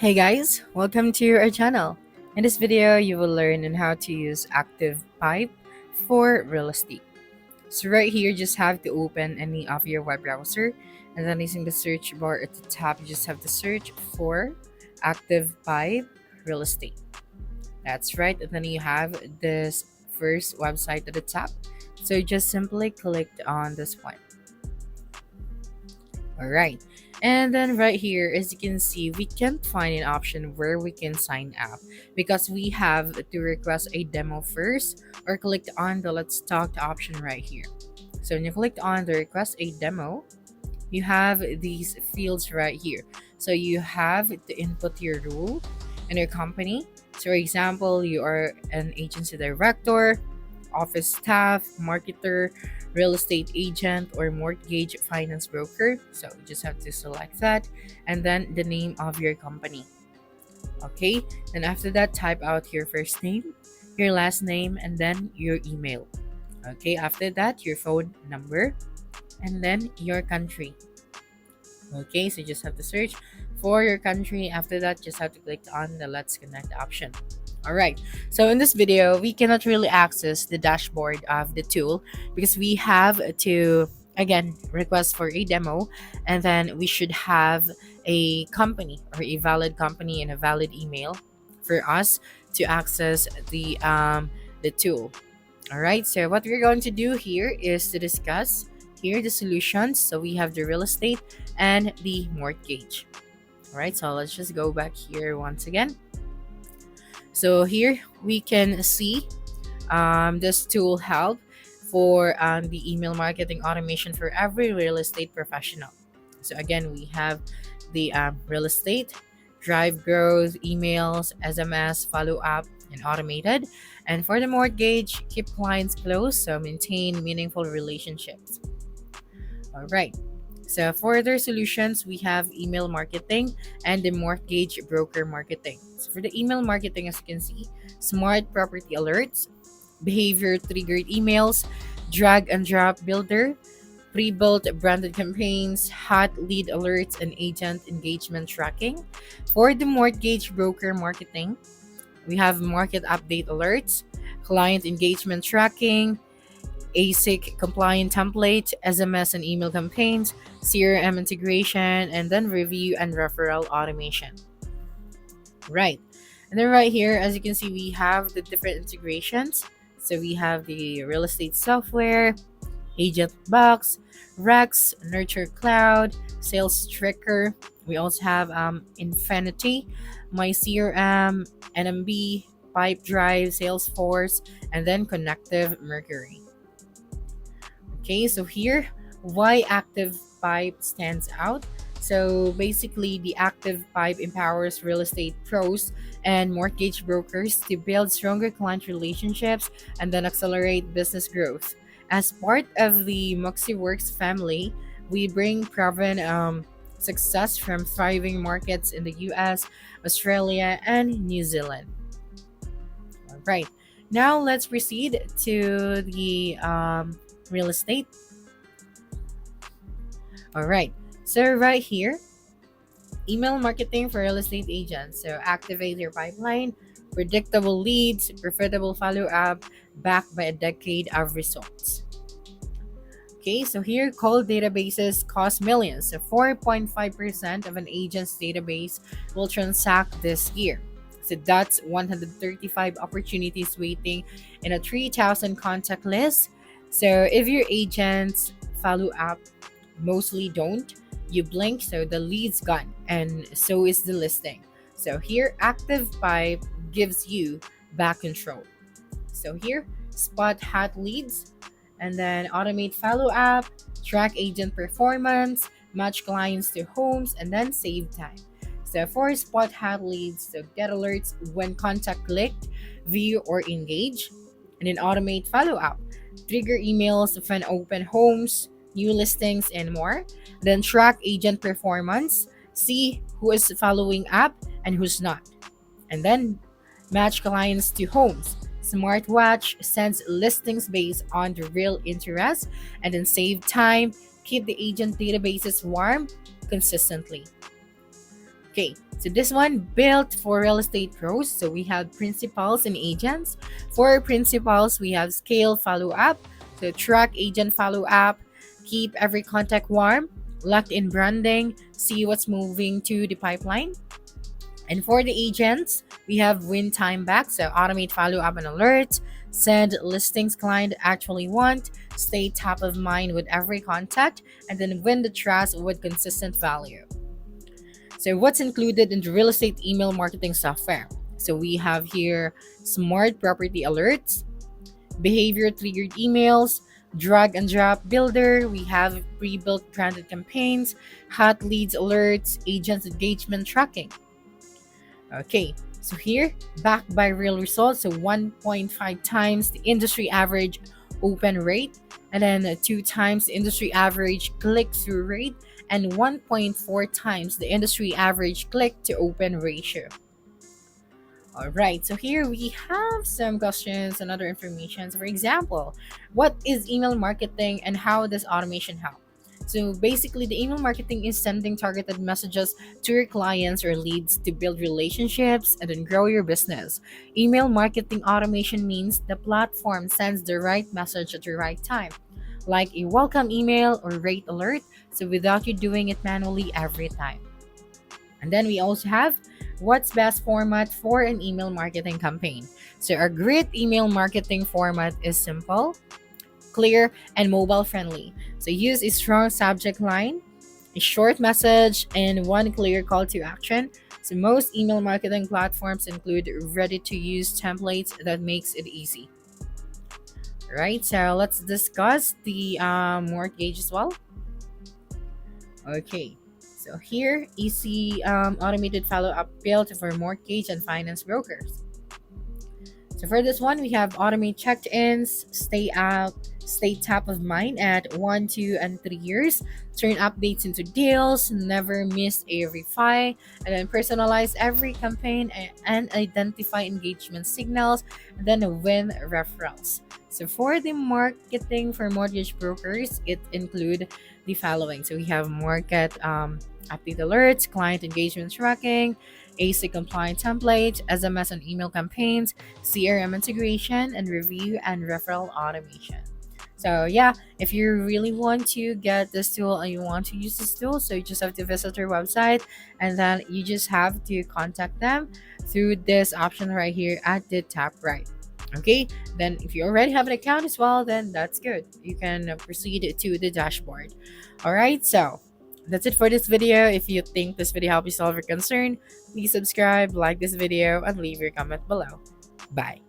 Hey guys, welcome to our channel. In this video, you will learn on how to use Activepipe for real estate. So right here, you just have to open any of your web browser, and then using the search bar at the top, you just have to search for Activepipe real estate. That's right, and then you have this first website at the top. So just simply click on this one. All right. And then right here, as you can see, we can't find an option where we can sign up because we have to request a demo first or click on the let's talk option right here. So when you click on the request a demo, you have these fields right here. So you have to input your role in your company. So for example, you are an agency director, office staff, marketer, real estate agent, or mortgage finance broker. So you just have to select that and then the name of your company. Okay, then after that, type out your first name, your last name, and then your email. Okay, after that, your phone number, and then your country. Okay, so you just have to search for your country. After that, just have to click on the Let's Connect option. All right, so in this video, we cannot really access the dashboard of the tool because we have to, again, request for a demo, and then we should have a company or a valid company and a valid email for us to access the tool. All right, so what we're going to do here is to discuss here the solutions. So we have the real estate and the mortgage. All right, so let's just go back here once again. So here we can see this tool help for the email marketing automation for every real estate professional. So again, we have the real estate, drive growth, emails, SMS, follow up, and automated. And for the mortgage, keep clients close, so maintain meaningful relationships. All right. So for their solutions, we have email marketing and the mortgage broker marketing. So for the email marketing, as you can see, smart property alerts, behavior triggered emails, drag and drop builder, pre-built branded campaigns, hot lead alerts, and agent engagement tracking. For the mortgage broker marketing, we have market update alerts, client engagement tracking, ASIC compliant template, SMS and email campaigns, CRM integration, and then review and referral automation. Right. And then right here, as you can see, we have the different integrations. So we have the real estate software, Agent Box, Rex, Nurture Cloud, Sales Tracker. We also have Infinity, My CRM, NMB, Pipe Drive, Salesforce, and then Connective Mercury. Okay, so here, why Activepipe stands out. So basically, the Activepipe empowers real estate pros and mortgage brokers to build stronger client relationships and then accelerate business growth. As part of the MoxiWorks family, we bring proven success from thriving markets in the US, Australia, and New Zealand. All right, now let's proceed to the real estate. All right, so right here, email marketing for real estate agents. So activate your pipeline, predictable leads, profitable follow up, backed by a decade of results. Okay, so here cold databases cost millions. So 4.5% of an agent's database will transact this year. So that's 135 opportunities waiting in a 3,000 contact list. So if your agents follow up, mostly don't, you blink, so the lead's gone, and so is the listing. So here, Activepipe gives you back control. So here, spot hot leads, and then automate follow up, track agent performance, match clients to homes, and then save time. So for spot hot leads, so get alerts when contact clicked, view or engage, and then automate follow up, trigger emails when open homes, new listings, and more. Then track agent performance, see who is following up and who's not. And then match clients to homes. Smartwatch sends listings based on the real interest, and then save time, keep the agent databases warm consistently. Okay, so this one built for real estate pros. So we have principals and agents. For principals, we have scale follow up, so track agent follow up, keep every contact warm, locked in branding, see what's moving to the pipeline. And for the agents, we have win time back, so automate follow up and alerts, send listings client actually want, stay top of mind with every contact, and then win the trust with consistent value. So, what's included in the real estate email marketing software? So, we have here smart property alerts, behavior triggered emails, drag and drop builder. We have pre built branded campaigns, hot leads alerts, agents engagement tracking. Okay, so here, backed by real results, so 1.5 times the industry average open rate, and then 2 times the industry average click through rate, and 1.4 times the industry average click to open ratio. All right, so here we have some questions and other information. So for example, what is email marketing and how does automation help? So basically, the email marketing is sending targeted messages to your clients or leads to build relationships and then grow your business. Email marketing automation means the platform sends the right message at the right time, like a welcome email or rate alert, so without you doing it manually every time. And then we also have what's best format for an email marketing campaign. So a great email marketing format is simple, clear, and mobile friendly. So use a strong subject line, a short message, and one clear call to action. So most email marketing platforms include ready to use templates that makes it easy. Right, so let's discuss the mortgage as well. Okay, so here easy automated follow-up built for mortgage and finance brokers. So for this one, we have automate check-ins, stay top of mind at 1, 2, and 3 years, turn updates into deals, never miss a refi, and then personalize every campaign and identify engagement signals, and then win referrals. So for the marketing for mortgage brokers, it include the following. So we have market update alerts, client engagement tracking, AC compliant templates, SMS and email campaigns, CRM integration, and review and referral automation. So yeah, if you really want to get this tool and you want to use this tool, so you just have to visit their website and then you just have to contact them through this option right here at the top right. Okay, then if you already have an account as well, then that's good. You can proceed to the dashboard. All right, so that's it for this video. If you think this video helped you solve your concern, please subscribe, like this video, and leave your comment below. Bye.